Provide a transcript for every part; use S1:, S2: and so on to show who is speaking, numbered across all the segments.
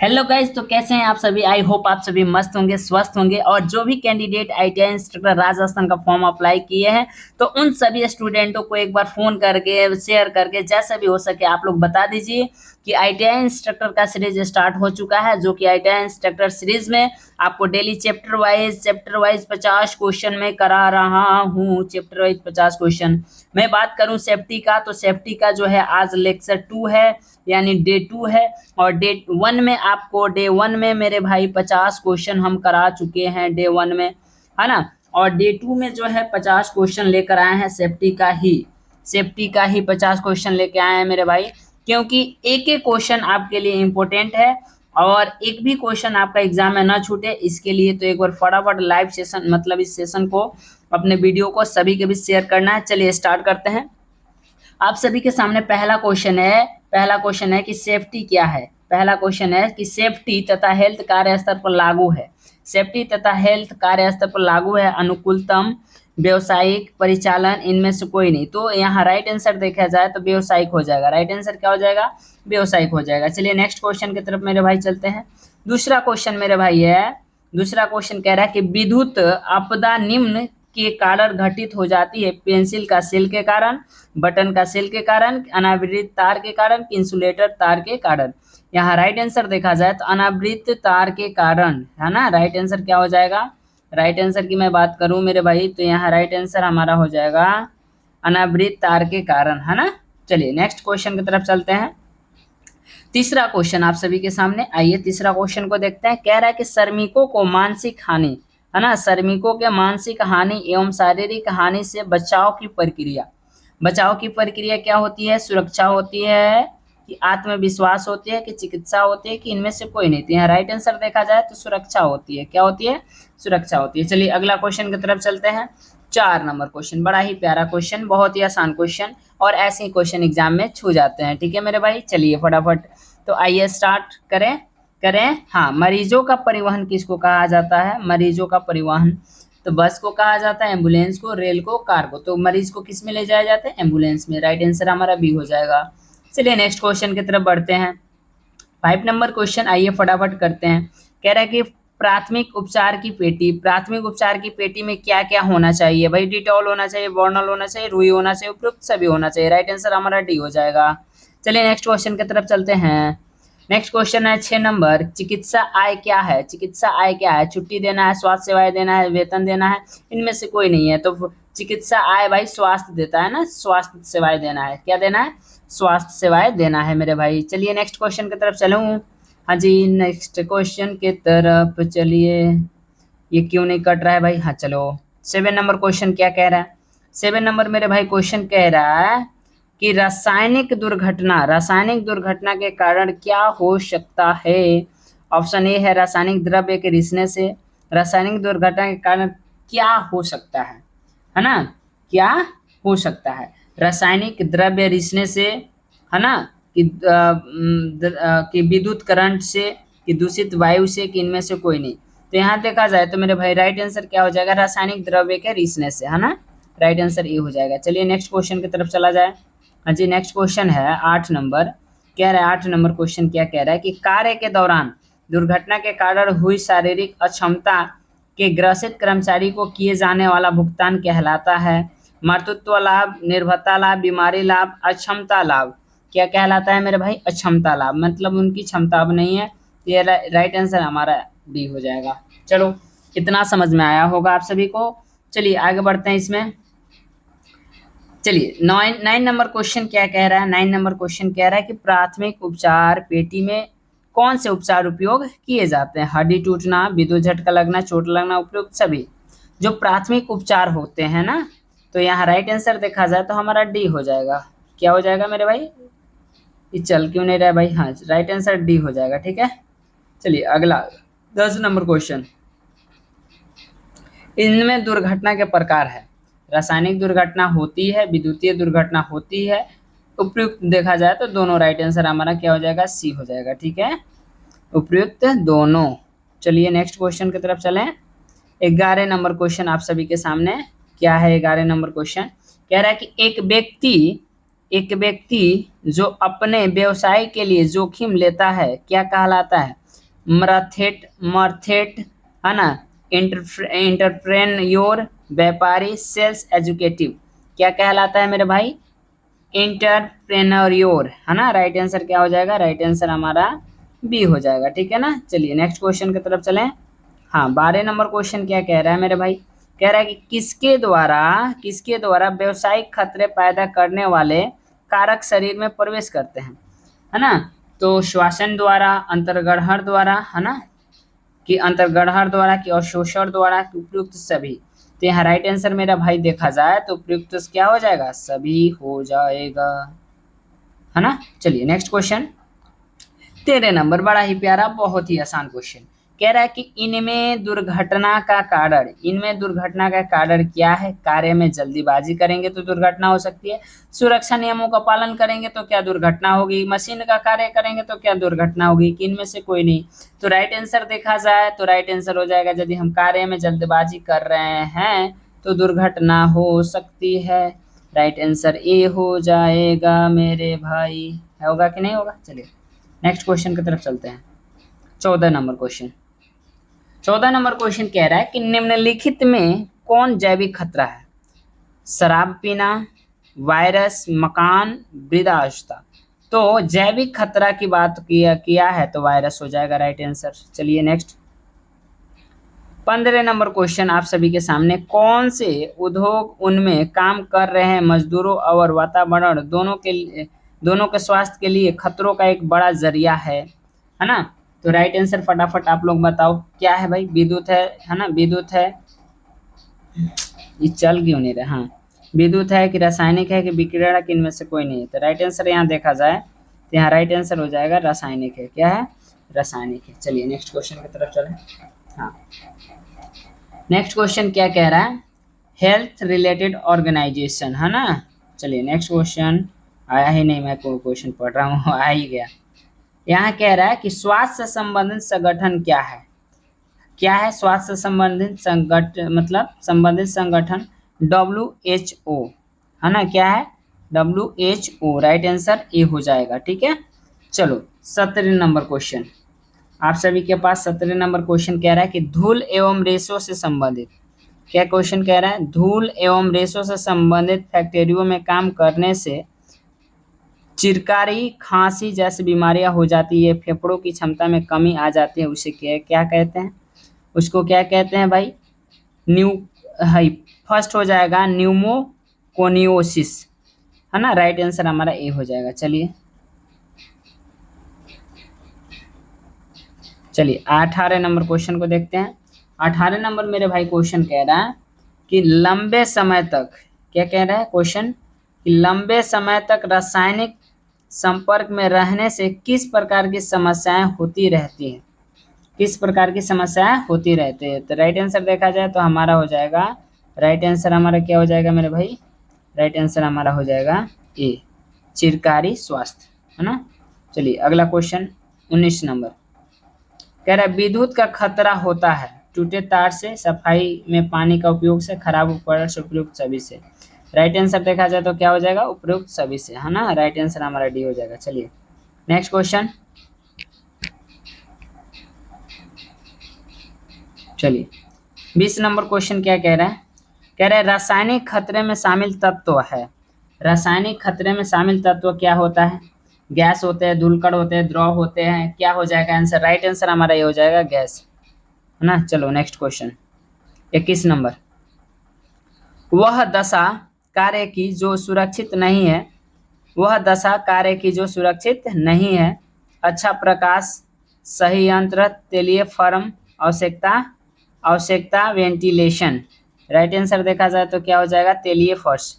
S1: Hello guys, तो कैसे हैं आप सभी। आई होप आप सभी मस्त होंगे, स्वस्थ होंगे। और जो भी कैंडिडेट आईटीआई इंस्ट्रक्टर राजस्थान का फॉर्म अप्लाई किए हैं, तो उन सभी स्टूडेंटों को एक बार फोन करके शेयर करके जैसा भी हो सके आप लोग बता दीजिए कि आईटीआई इंस्ट्रक्टर का सीरीज स्टार्ट हो चुका है। जो कि आईटीआई इंस्ट्रक्टर सीरीज में आपको डेली चैप्टर वाइज 50 क्वेश्चन में करा रहा हूँ। Chapter wise 50 question. मैं बात करूँ सेफ्टी का, तो सेफ्टी का जो है आज लेक्चर 2 है, यानी डे 2 है। और डे वन में मेरे भाई 50 क्वेश्चन हम करा चुके हैं डे वन में, है ना। और डे 2 में जो है 50 क्वेश्चन लेकर आए हैं सेफ्टी का ही 50 क्वेश्चन लेके आए हैं मेरे भाई। क्योंकि एक एक क्वेश्चन आपके लिए इम्पोर्टेंट है और एक भी क्वेश्चन आपका एग्जाम में ना छूटे, इसके लिए तो एक बार फटाफट लाइव सेशन मतलब इस सेशन को अपने वीडियो को सभी के बीच शेयर करना है। चलिए स्टार्ट करते हैं। आप सभी के सामने पहला क्वेश्चन है कि सेफ्टी क्या है। पहला क्वेश्चन है कि सेफ्टी तथा हेल्थ कार्य स्तर पर लागू है। सेफ्टी तथा हेल्थ कार्य स्तर पर लागू है अनुकूलतम व्यवसायिक परिचालन इनमें से कोई नहीं। तो यहाँ राइट आंसर देखा जाए तो व्यवसायिक हो जाएगा। राइट आंसर क्या हो जाएगा? व्यवसायिक हो जाएगा। चलिए नेक्स्ट क्वेश्चन की तरफ मेरे भाई चलते हैं। दूसरा क्वेश्चन मेरे भाई है, दूसरा क्वेश्चन कह रहा है कि विद्युत आपदा निम्न के कारण घटित हो जाती है। पेंसिल का सेल के कारण, बटन का सेल के कारण, अनावृत तार के कारण, इंसुलेटर तार के कारण। यहाँ राइट आंसर देखा जाए तो अनावृत तार के कारण, है ना। राइट आंसर क्या हो जाएगा? राइट आंसर की मैं बात करूं मेरे भाई, तो यहाँ राइट आंसर हमारा हो जाएगा अनावृत तार के कारण, है ना। चलिए नेक्स्ट क्वेश्चन की तरफ चलते हैं। तीसरा क्वेश्चन आप सभी के सामने, आइए तीसरा क्वेश्चन को देखते हैं। कह रहा है कि श्रमिकों को मानसिक हानि, है ना, श्रमिकों के मानसिक हानि एवं शारीरिक हानि से बचाव की प्रक्रिया क्या होती है? सुरक्षा होती है कि आत्मविश्वास होती है कि चिकित्सा होती है कि इनमें से कोई नहीं। तो यहाँ राइट आंसर देखा जाए तो सुरक्षा होती है। क्या होती है? सुरक्षा होती है। चलिए अगला क्वेश्चन की तरफ चलते हैं। 4 नंबर क्वेश्चन, बड़ा ही प्यारा क्वेश्चन, बहुत ही आसान क्वेश्चन और ऐसे ही क्वेश्चन एग्जाम में छू जाते हैं। ठीक है मेरे भाई, चलिए फटाफट तो आइए स्टार्ट करें करें हाँ, मरीजों का परिवहन किसको कहा जाता है? मरीजों का परिवहन तो बस को कहा जाता है, एम्बुलेंस को, रेल को, कार को। तो मरीज को किस में ले जाया जाता है? एम्बुलेंस में। राइट आंसर हमारा बी हो जाएगा। चलिए नेक्स्ट क्वेश्चन की तरफ बढ़ते हैं। 5 नंबर क्वेश्चन, आइए फटाफट करते हैं। कह रहा है कि प्राथमिक उपचार की पेटी में क्या क्या होना चाहिए? भाई डिटॉल होना चाहिए, बॉर्नल होना चाहिए, रुई होना चाहिए, उपयुक्त सभी होना चाहिए। राइट आंसर हमारा डी हो जाएगा। चलिए नेक्स्ट क्वेश्चन की तरफ चलते हैं। नेक्स्ट क्वेश्चन है 6 नंबर, चिकित्सा आय क्या है? चिकित्सा आय क्या है? छुट्टी देना है, स्वास्थ्य सेवाएं देना है, वेतन देना है, इनमें से कोई नहीं है। तो चिकित्सा आय भाई स्वास्थ्य देता है ना, स्वास्थ्य सेवाएं देना है। क्या देना है? स्वास्थ्य सेवाएं देना है मेरे भाई। चलिए नेक्स्ट क्वेश्चन की तरफ चलूँ। हाँ जी, नेक्स्ट क्वेश्चन की तरफ चलिए। ये क्यों नहीं कट रहा है भाई? हाँ चलो, 7 नंबर क्वेश्चन क्या कह रहा है? 7 नंबर मेरे भाई क्वेश्चन कह रहा है कि रासायनिक दुर्घटना के कारण क्या हो सकता है? ऑप्शन ए है रासायनिक द्रव्य के रिसने से। रासायनिक दुर्घटना के कारण क्या हो सकता है ना? क्या हो सकता है? रासायनिक द्रव्य रिसने से, है ना, कि विद्युत करंट से, कि दूषित वायु से, कि इनमें से कोई नहीं। तो यहाँ देखा जाए तो मेरे भाई राइट आंसर क्या हो जाएगा? रासायनिक द्रव्य के रिसने से, है ना। राइट आंसर ए हो जाएगा। चलिए नेक्स्ट क्वेश्चन की तरफ चला जाए। हाँ जी, नेक्स्ट क्वेश्चन है 8 नंबर। कह रहा है 8 नंबर क्वेश्चन क्या कह रहा है कि कार्य के दौरान दुर्घटना के कारण हुई शारीरिक अक्षमता के ग्रसित कर्मचारी को किए जाने वाला भुगतान कहलाता है? मातृत्व लाभ, निर्भरता लाभ, बीमारी लाभ, अक्षमता लाभ। क्या कहलाता है मेरे भाई? अक्षमता लाभ, मतलब उनकी क्षमता अब नहीं है। ये राइट आंसर हमारा डी हो जाएगा। चलो इतना समझ में आया होगा आप सभी को। चलिए आगे बढ़ते हैं इसमें। चलिए 9 नंबर क्वेश्चन क्या कह रहा है? 9 नंबर क्वेश्चन कह रहा है कि प्राथमिक उपचार पेटी में कौन से उपचार उपयोग किए जाते हैं? हड्डी टूटना, विद्युत झटका लगना, चोट लगना, उपयुक्त सभी। जो प्राथमिक उपचार होते हैं ना, तो यहाँ राइट आंसर देखा जाए तो हमारा डी हो जाएगा। क्या हो जाएगा मेरे भाई? ये चल क्यों नहीं रहा है भाई? हाँ, राइट आंसर डी हो जाएगा। ठीक है, चलिए अगला 10 नंबर क्वेश्चन। इनमें दुर्घटना के प्रकार है। रासायनिक दुर्घटना होती है, विद्युतीय दुर्घटना होती है, उपयुक्त देखा जाए तो दोनों। राइट आंसर हमारा क्या हो जाएगा? सी हो जाएगा। ठीक है, उपयुक्त दोनों। चलिए नेक्स्ट क्वेश्चन की तरफ चलें। 11 नंबर क्वेश्चन आप सभी के सामने क्या है? 11 नंबर क्वेश्चन कह रहा है कि एक व्यक्ति जो अपने व्यवसाय के लिए जोखिम लेता है क्या कहलाता है? मर्थेट मर्थेट, है ना, इंटरप्रेन्योर, व्यापारी, सेल्स एजुकेटिव, क्या कहलाता है मेरे भाई? इंटरप्रेन्योर, है ना। राइट आंसर क्या हो जाएगा? राइट आंसर हमारा बी हो जाएगा, ठीक है ना। चलिए नेक्स्ट क्वेश्चन की तरफ चलें। हाँ, 12 नंबर क्वेश्चन क्या कह रहा है मेरे भाई? कह रहा है कि किसके द्वारा व्यवसायिक खतरे पैदा करने वाले कारक शरीर में प्रवेश करते हैं, है ना। तो श्वसन द्वारा, अंतर्गढ़हर द्वारा, है ना, कि अंतर्गढ़हर द्वारा, कि अवशोषण द्वारा, कि उपयुक्त सभी। तो यहाँ राइट आंसर मेरा भाई देखा जाए तो उपयुक्त क्या हो जाएगा? सभी हो जाएगा, है ना। चलिए नेक्स्ट क्वेश्चन, 13 नंबर, बड़ा ही प्यारा, बहुत ही आसान क्वेश्चन। कह रहा है कि इनमें दुर्घटना का कारण क्या है? कार्य में जल्दीबाजी करेंगे तो दुर्घटना हो सकती है, सुरक्षा नियमों का पालन करेंगे तो क्या दुर्घटना होगी, मशीन का कार्य करेंगे तो क्या दुर्घटना होगी, कि इनमें से कोई नहीं। तो राइट आंसर देखा जाए तो राइट आंसर हो जाएगा, यदि हम कार्य में जल्दबाजी कर रहे हैं तो दुर्घटना हो सकती है। राइट आंसर ए हो जाएगा मेरे भाई, होगा कि नहीं होगा? चलिए नेक्स्ट क्वेश्चन की तरफ चलते हैं। 14 नंबर क्वेश्चन, 14 नंबर क्वेश्चन कह रहा है कि निम्नलिखित में कौन जैविक खतरा है? शराब पीना, वायरस, मकान, वृद्धावस्था। तो जैविक खतरा की बात किया है तो वायरस हो जाएगा राइट आंसर। चलिए नेक्स्ट, 15 नंबर क्वेश्चन आप सभी के सामने, कौन से उद्योग उनमें काम कर रहे हैं मजदूरों और वातावरण दोनों के स्वास्थ्य के लिए खतरों का एक बड़ा जरिया है ना। तो राइट आंसर फटाफट आप लोग बताओ क्या है भाई? विद्युत है ना, विद्युत है, ये चल क्यों नहीं रहा? हाँ, विद्युत है कि रासायनिक है कि विकिरण, कि इनमें से कोई नहीं है। तो राइट आंसर यहाँ देखा जाए तो यहाँ राइट आंसर हो जाएगा रासायनिक है। क्या है? रासायनिक है। चलिए नेक्स्ट क्वेश्चन की तरफ चलें। हाँ, नेक्स्ट क्वेश्चन क्या कह रहा है? हेल्थ रिलेटेड ऑर्गेनाइजेशन, है ना। चलिए नेक्स्ट क्वेश्चन, आया ही नहीं, मैं कोई क्वेश्चन पढ़ रहा हूँ आ ही गया। यहाँ कह रहा है कि स्वास्थ्य से संबंधित संगठन क्या है? क्या है स्वास्थ्य से संबंधित संबंधित संगठन? WHO, है ना। क्या है? WHO। राइट आंसर ए हो जाएगा, ठीक है। चलो 17 नंबर क्वेश्चन आप सभी के पास, 17 नंबर क्वेश्चन कह रहा है कि धूल एवं रेशों से संबंधित, क्या क्वेश्चन कह रहा है? धूल एवं रेशों से संबंधित फैक्ट्रियों में काम करने से चिरकारी, खांसी जैसी बीमारियां हो जाती है, फेफड़ों की क्षमता में कमी आ जाती है, उसे क्या कहते हैं? उसको क्या कहते हैं भाई? फर्स्ट हो जाएगा न्यूमोकोनियोसिस, है ना। राइट आंसर हमारा ए हो जाएगा। चलिए 18 नंबर क्वेश्चन को देखते हैं। 18 नंबर मेरे भाई क्वेश्चन कह रहा है कि लंबे समय तक, क्या कह रहा है क्वेश्चन? कि लंबे समय तक रासायनिक संपर्क में रहने से किस प्रकार की समस्याएं होती रहती हैं? किस प्रकार की समस्याएं होती रहती है? तो राइट आंसर देखा जाए तो हमारा हो जाएगा, राइट आंसर हमारा क्या हो जाएगा मेरे भाई? राइट आंसर हमारा हो जाएगा ए, चिरकारी स्वास्थ्य, है ना। चलिए अगला क्वेश्चन 19 नंबर कह रहा है विद्युत का खतरा होता है टूटे तार से, सफाई में पानी का उपयोग से, खराब उपकरण से, उपयुक्त सभी से। राइट आंसर देखा जाए तो क्या हो जाएगा? उपयुक्त सभी से, है ना। राइट आंसर हमारा डी हो जाएगा। चलिए नेक्स्ट क्वेश्चन, चलिए 20 नंबर क्वेश्चन क्या कह रहा है? कह रहा है रासायनिक खतरे में शामिल तत्व है। रासायनिक खतरे में शामिल तत्व क्या होता है? गैस होते हैं, धूलकण होते हैं, द्रव होते हैं, क्या हो जाएगा आंसर? राइट आंसर हमारा ये हो जाएगा गैस, है ना। चलो नेक्स्ट क्वेश्चन 21 नंबर, वह दशा कार्य की जो सुरक्षित नहीं है, वह दशा कार्य की जो सुरक्षित नहीं है, अच्छा प्रकाश, सही यंत्र, तेलीय फर्म, आवश्यकता वेंटिलेशन। राइट आंसर देखा जाए तो क्या हो जाएगा? तेलीय फर्श,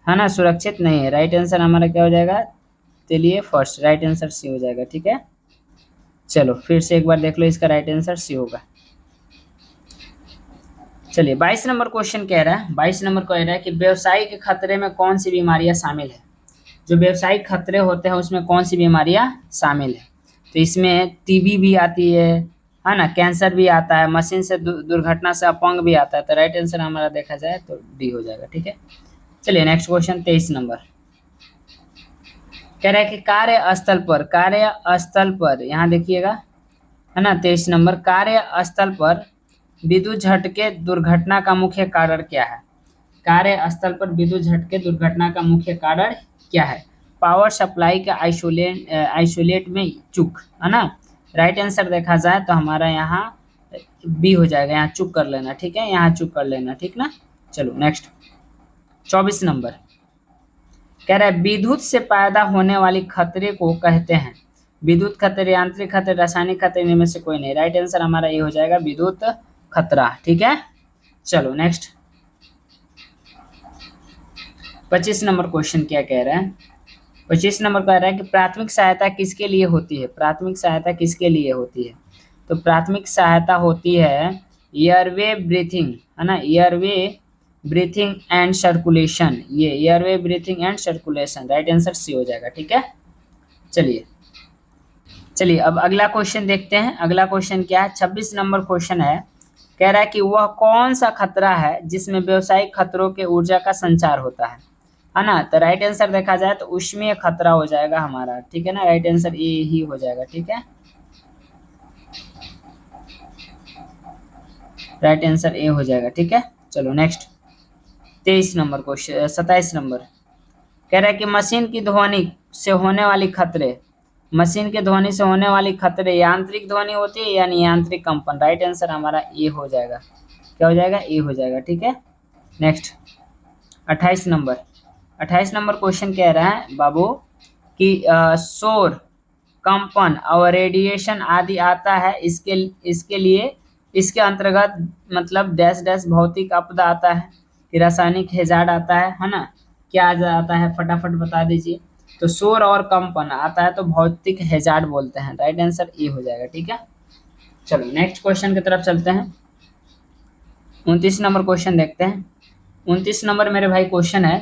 S1: है ना, सुरक्षित नहीं है। राइट आंसर हमारा क्या हो जाएगा? तेलीय फर्श। राइट आंसर सी हो जाएगा, ठीक है। चलो फिर से एक बार देख लो, इसका राइट आंसर सी होगा। चलिए 22 नंबर क्वेश्चन कह रहा है, 22 नंबर कह रहा है कि व्यवसायिक खतरे में कौन सी बीमारियां शामिल है? जो व्यवसायिक खतरे होते हैं उसमें कौन सी बीमारियां शामिल है? तो इसमें टीबी भी आती है ना, कैंसर भी आता है, मशीन से दुर्घटना से अपंग भी आता है। तो राइट आंसर हमारा देखा जाए तो डी हो जाएगा, ठीक है। चलिए नेक्स्ट क्वेश्चन 23 नंबर कह रहा है कि कार्यस्थल पर, यहाँ देखिएगा, है है ना। 23 नंबर, कार्यस्थल पर विद्युत झटके दुर्घटना का मुख्य कारण क्या है? कार्यस्थल पर विद्युत झटके दुर्घटना का मुख्य कारण क्या है? पावर सप्लाई का आइसोलेट में चूक, है ना। राइट आंसर देखा जाए तो हमारा यहाँ बी हो जाएगा, यहाँ चूक कर लेना, ठीक है, यहाँ चूक कर लेना, ठीक ना। चलो नेक्स्ट 24 नंबर कह रहा है विद्युत से पैदा होने वाली खतरे को कहते हैं। विद्युत खतरे, यांत्रिक खतरे, रासायनिक खतरे, इनमें से कोई नहीं। राइट आंसर हमारा ये हो जाएगा विद्युत खतरा, ठीक है। चलो नेक्स्ट 25 नंबर क्वेश्चन क्या कह रहा है? 25 नंबर कह रहा है कि प्राथमिक सहायता किसके लिए होती है? प्राथमिक सहायता किसके लिए होती है? तो प्राथमिक सहायता होती है एयरवे ब्रीथिंग, है ना, एयरवे ब्रीथिंग एंड सर्कुलेशन, ये airway breathing and circulation. Right answer C हो जाएगा, ठीक है। चलिए अब अगला क्वेश्चन देखते हैं। अगला क्वेश्चन क्या है? 26 नंबर क्वेश्चन है, कह रहा है कि वह कौन सा खतरा है जिसमें व्यावसायिक खतरों के ऊर्जा का संचार होता है ना। तो राइट आंसर देखा जाए तो उसमें खतरा हो जाएगा हमारा, ठीक है ना। राइट आंसर ए ही हो जाएगा, ठीक है। राइट आंसर ए हो जाएगा, ठीक है। चलो नेक्स्ट 23 नंबर क्वेश्चन, 27 नंबर कह रहा है कि मशीन की ध्वनि से होने वाली खतरे, मशीन के ध्वनि से होने वाली खतरे यांत्रिक ध्वनि होती है यानी यांत्रिक कंपन। राइट आंसर हमारा ए हो जाएगा, क्या हो जाएगा? ए हो जाएगा, ठीक है। नेक्स्ट 28 नंबर, 28 नंबर क्वेश्चन कह रहा है बाबू कि शोर, कंपन और रेडिएशन आदि आता है, इसके लिए इसके अंतर्गत मतलब डैश डैश भौतिक आपदा आता है कि रासायनिक हैजार्ड आता है ना। क्या आता है फटाफट बता दीजिए। तो शोर और कंपन आता है तो भौतिक हैजार्ड बोलते हैं। राइट आंसर ए हो जाएगा, ठीक है। चलो नेक्स्ट क्वेश्चन की तरफ चलते हैं। 29 नंबर क्वेश्चन देखते हैं। 29 नंबर मेरे भाई क्वेश्चन है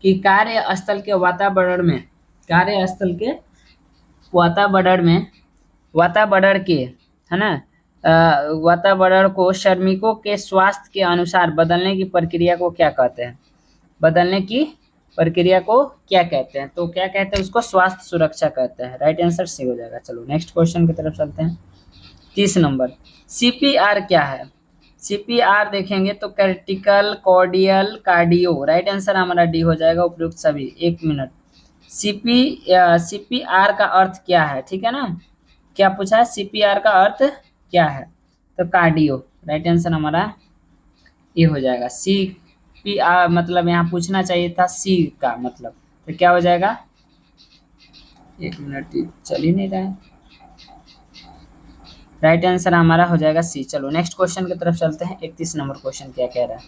S1: कि कार्यस्थल के वातावरण में, कार्यस्थल के वातावरण के, है ना, वातावरण को श्रमिकों के स्वास्थ्य के अनुसार बदलने की प्रक्रिया को क्या कहते हैं? बदलने की प्रक्रिया को क्या कहते हैं? तो क्या कहते हैं उसको? स्वास्थ्य सुरक्षा कहते हैं। राइट आंसर सी हो जाएगा। चलो नेक्स्ट क्वेश्चन की तरफ चलते हैं। 30 नंबर, सीपीआर क्या है? सीपीआर देखेंगे तो क्रिटिकल कार्डियल कार्डियो। राइट आंसर हमारा डी हो जाएगा, उपयुक्त सभी। 1 मिनट, सीपीआर का अर्थ क्या है? ठीक है ना, क्या पूछा है? सीपीआर का अर्थ क्या है? तो कार्डियो। राइट आंसर हमारा ये हो जाएगा। सीपीआर मतलब यहाँ पूछना चाहिए था सी का मतलब, तो क्या हो जाएगा? 1 मिनट चल ही नहीं रहा है। राइट आंसर हमारा हो जाएगा सी। चलो नेक्स्ट क्वेश्चन की तरफ चलते हैं। 31 नंबर क्वेश्चन क्या कह रहा है?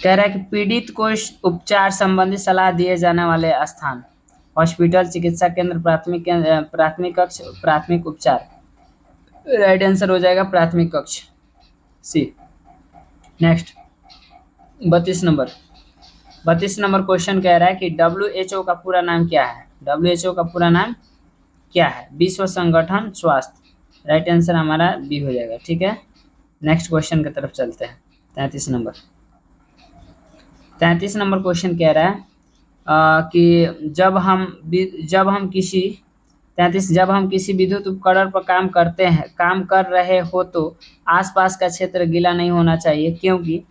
S1: कह रहा है कि पीड़ित को उपचार संबंधी सलाह दिए जाने वाले स्थान, हॉस्पिटल, चिकित्सा केंद्र, प्राथमिक कक्ष, प्राथमिक उपचार। राइट आंसर हो जाएगा प्राथमिक कक्ष, सी। नेक्स्ट 32 नंबर, 32 नंबर क्वेश्चन कह रहा है कि WHO का पूरा नाम क्या है? WHO का पूरा नाम क्या है? विश्व संगठन स्वास्थ्य। राइट आंसर हमारा बी हो जाएगा, ठीक है। नेक्स्ट क्वेश्चन की तरफ चलते हैं। 33 नंबर, 33 नंबर क्वेश्चन कह रहा है कि जब हम किसी विद्युत उपकरण पर काम कर रहे हो तो आसपास का क्षेत्र गीला नहीं होना चाहिए, क्योंकि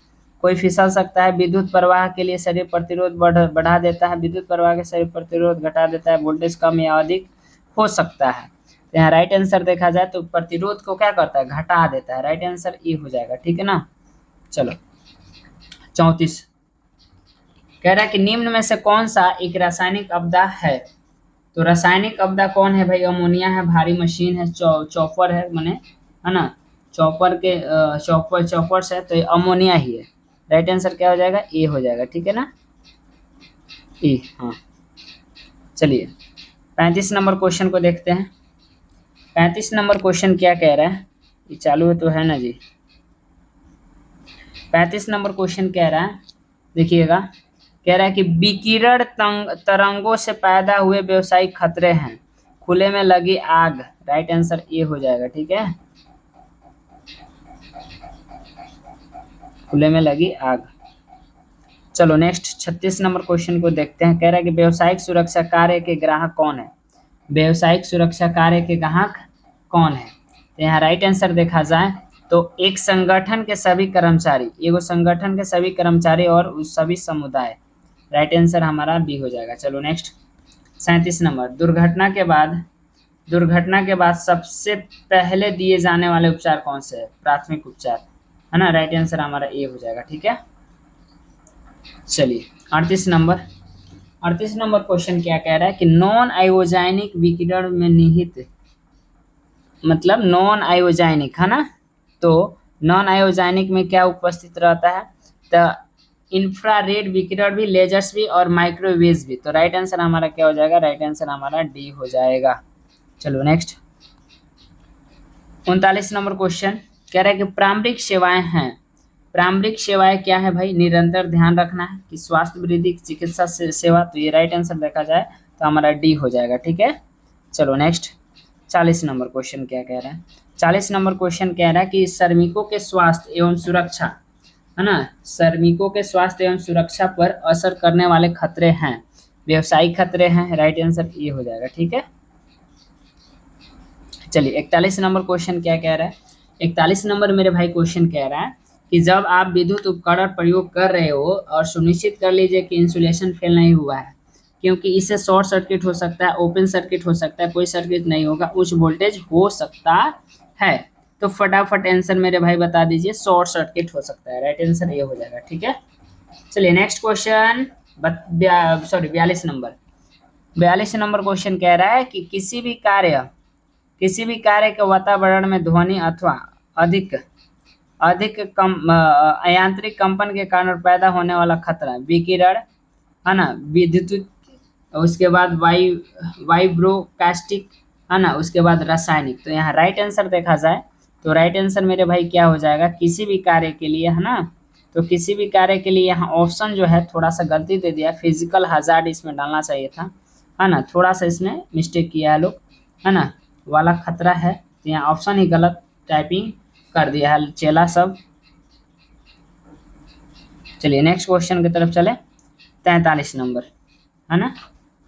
S1: कोई फिसल सकता है। विद्युत प्रवाह के लिए शरीर प्रतिरोध बढ़ा देता है, विद्युत प्रवाह के शरीर प्रतिरोध घटा देता है, वोल्टेज कम या अधिक हो सकता है। तो यहाँ राइट आंसर देखा जाए तो प्रतिरोध को क्या करता है? घटा देता है। राइट आंसर ई हो जाएगा, ठीक है ना। चलो 34 कह रहा है कि निम्न में से कौन सा एक रासायनिक आपदा है? तो रासायनिक आपदा कौन है भाई? अमोनिया है, भारी मशीन है, चॉपर है, माने, है ना, चॉपर्स है, तो अमोनिया ही है। राइट आंसर क्या हो जाएगा? ए हो जाएगा, ठीक है ना, ए। हाँ चलिए 35 नंबर क्वेश्चन को देखते हैं। 35 नंबर क्वेश्चन क्या कह रहा है? ये चालू है तो है ना जी। 35 नंबर क्वेश्चन कह रहा है, देखिएगा, कह रहा है कि विकिरण तरंगों से पैदा हुए व्यावसायिक खतरे हैं। खुले में लगी आग। राइट आंसर ए हो जाएगा, ठीक है, खुले में लगी आग। चलो नेक्स्ट 36 नंबर क्वेश्चन को देखते हैं। कह रहा है कि व्यावसायिक सुरक्षा कार्य के ग्राहक कौन है? व्यावसायिक सुरक्षा कार्य के ग्राहक कौन है? तो यहाँ राइट आंसर देखा जाए तो एक संगठन के सभी कर्मचारी, एगो संगठन के सभी कर्मचारी और उस सभी समुदाय, राइट आंसर हमारा बी हो जाएगा। चलो नेक्स्ट 37 नंबर, दुर्घटना के बाद सबसे पहले दिए जाने वाले उपचार कौन से है? प्राथमिक उपचार, है ना, राइट आंसर हमारा ए हो जाएगा। ठीक है, चलिए 38 नंबर क्वेश्चन क्या कह रहा है कि नॉन आयोजेनिक विकिरण में निहित, मतलब नॉन आयोजेनिक, है ना, तो नॉन आयोजेनिक में क्या उपस्थित रहता है? तो इंफ्रारेड विकिरण भी, लेजर्स भी और माइक्रोवेव्स भी। तो राइट आंसर हमारा क्या हो जाएगा? राइट आंसर हमारा डी हो जाएगा। चलो नेक्स्ट 39 नंबर क्वेश्चन कह रहा है कि प्रारंभिक सेवाएं हैं। प्रारंभिक सेवाएं क्या है भाई? निरंतर ध्यान रखना है कि स्वास्थ्य वृद्धि चिकित्सा सेवा। तो ये राइट आंसर देखा जाए तो हमारा डी हो जाएगा। ठीक है, चलो नेक्स्ट 40 नंबर क्वेश्चन क्या कह रहा है? 40 नंबर क्वेश्चन कह रहा है कि श्रमिकों के स्वास्थ्य एवं सुरक्षा, है ना, श्रमिकों के स्वास्थ्य एवं सुरक्षा पर असर करने वाले खतरे हैं, व्यवसायिक खतरे हैं, राइट आंसर ये हो जाएगा। ठीक है, चलिए 41 नंबर क्वेश्चन क्या कह रहा है? 41 नंबर मेरे भाई क्वेश्चन कह रहा है कि जब आप विद्युत उपकरण प्रयोग कर रहे हो और सुनिश्चित कर लीजिए कि इंसुलेशन फेल नहीं हुआ है, क्योंकि इससे शॉर्ट सर्किट हो सकता है, ओपन सर्किट हो सकता है, कोई सर्किट नहीं होगा, उच्च वोल्टेज हो सकता है। तो फटाफट आंसर मेरे भाई बता दीजिए, शॉर्ट सर्किट हो सकता है, राइट आंसर ये हो जाएगा। ठीक है, चलिए next question 42 number. 42 number question कह रहा है कि किसी भी कार्य के वातावरण में ध्वनि अथवा अधिक यांत्रिक कंपन के कारण पैदा होने वाला खतरा, विकिरण, है ना, विद्युत, उसके बाद वाइब्रोकास्टिक, है ना, उसके बाद रासायनिक। तो यहाँ राइट आंसर देखा जाए तो राइट आंसर मेरे भाई क्या हो जाएगा? किसी भी कार्य के लिए, है ना, तो किसी भी कार्य के लिए यहाँ ऑप्शन जो है थोड़ा सा गलती दे दिया, फिजिकल हजार्ड इसमें डालना चाहिए था, है ना, थोड़ा सा इसमें मिस्टेक किया है लोग, है ना, वाला खतरा है, तो यहाँ ऑप्शन ही गलत टाइपिंग कर दिया है चेला सब। चलिए नेक्स्ट क्वेश्चन की तरफ चले, 43 नंबर, है ना,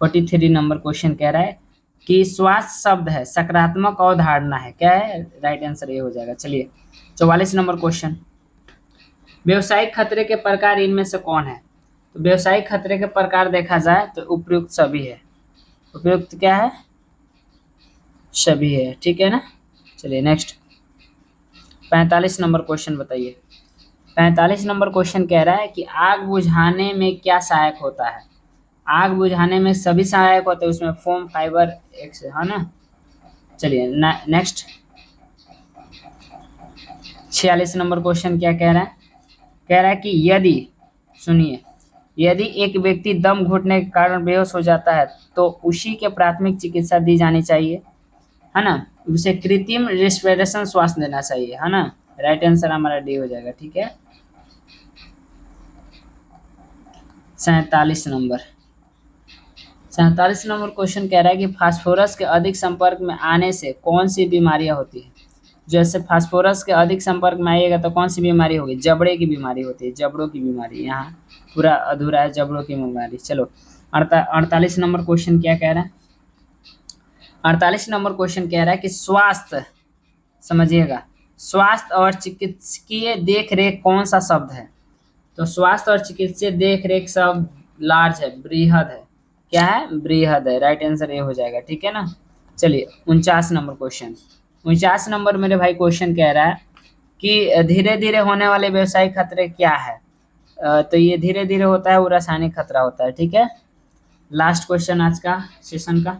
S1: 43 नंबर क्वेश्चन कह रहा है कि स्वास्थ्य शब्द है सकारात्मक अवधारणा है, क्या है? राइट आंसर ये हो जाएगा। चलिए 44 नंबर क्वेश्चन, व्यवसायिक खतरे के प्रकार इनमें से कौन है? तो व्यवसायिक खतरे के प्रकार देखा जाए तो उपयुक्त सभी है, उपयुक्त क्या है? सभी है। ठीक है ना, चलिए नेक्स्ट 45 नंबर क्वेश्चन बताइए। 45 नंबर क्वेश्चन कह रहा है कि आग बुझाने में क्या सहायक होता है? आग बुझाने में सभी सहायक होते हैं, उसमें फोम, फाइबर, एक्स, है ना। चलिए नेक्स्ट 46 नंबर क्वेश्चन क्या कह रहा है? कह रहा है कि यदि, सुनिए, यदि एक व्यक्ति दम घुटने के कारण बेहोश हो जाता है तो उसी के प्राथमिक चिकित्सा दी जानी चाहिए, है ना, उसे कृत्रिम रेस्पिरेशन श्वास देना चाहिए, है ना, राइट आंसर हमारा डी हो जाएगा। ठीक है, 47 नंबर क्वेश्चन कह रहा है कि फास्फोरस के अधिक संपर्क में आने से कौन सी बीमारियां होती है? जैसे फास्फोरस के अधिक संपर्क में आइएगा तो कौन सी बीमारी होगी? जबड़े की बीमारी होती है, जबड़ों की बीमारी, यहाँ पूरा अधूरा है, जबड़ों की बीमारी। चलो 48 नंबर क्वेश्चन क्या कह रहा है? 48 नंबर क्वेश्चन कह रहा है कि स्वास्थ्य, समझिएगा, स्वास्थ्य और चिकित्सकीय देखरेख कौन सा शब्द है? तो स्वास्थ्य और चिकित्सीय देखरेख शब्द लार्ज है, बृहद है, क्या है? बृहद है, राइट आंसर ये हो जाएगा। ठीक है ना, चलिए 49 नंबर क्वेश्चन। 49 नंबर मेरे भाई क्वेश्चन कह रहा है कि धीरे धीरे होने वाले व्यवसायिक खतरे क्या है? तो ये धीरे धीरे होता है वो रासायनिक खतरा होता है। ठीक है, लास्ट क्वेश्चन आज का सेशन का।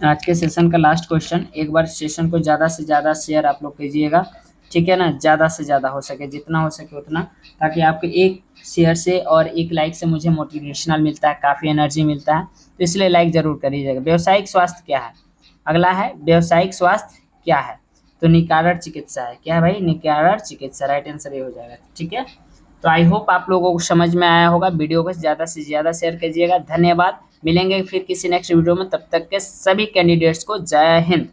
S1: आज के सेशन का लास्ट क्वेश्चन, एक बार सेशन को ज़्यादा से ज़्यादा शेयर आप लोग कीजिएगा, ठीक है ना, ज़्यादा से ज़्यादा हो सके, जितना हो सके उतना, ताकि आपके एक शेयर से और एक लाइक से मुझे मोटिवेशनल मिलता है, काफ़ी एनर्जी मिलता है, तो इसलिए लाइक ज़रूर करिएगा। व्यावसायिक स्वास्थ्य क्या है? अगला है व्यावसायिक स्वास्थ्य क्या है? तो निकारण चिकित्सा है, क्या है भाई? निकारण चिकित्सा, राइट आंसर ये हो जाएगा। ठीक है, तो आई होप आप लोगों को समझ में आया होगा। वीडियो को ज़्यादा से ज़्यादा शेयर कीजिएगा। धन्यवाद, मिलेंगे फिर किसी नेक्स्ट वीडियो में, तब तक के सभी कैंडिडेट्स को जय हिंद।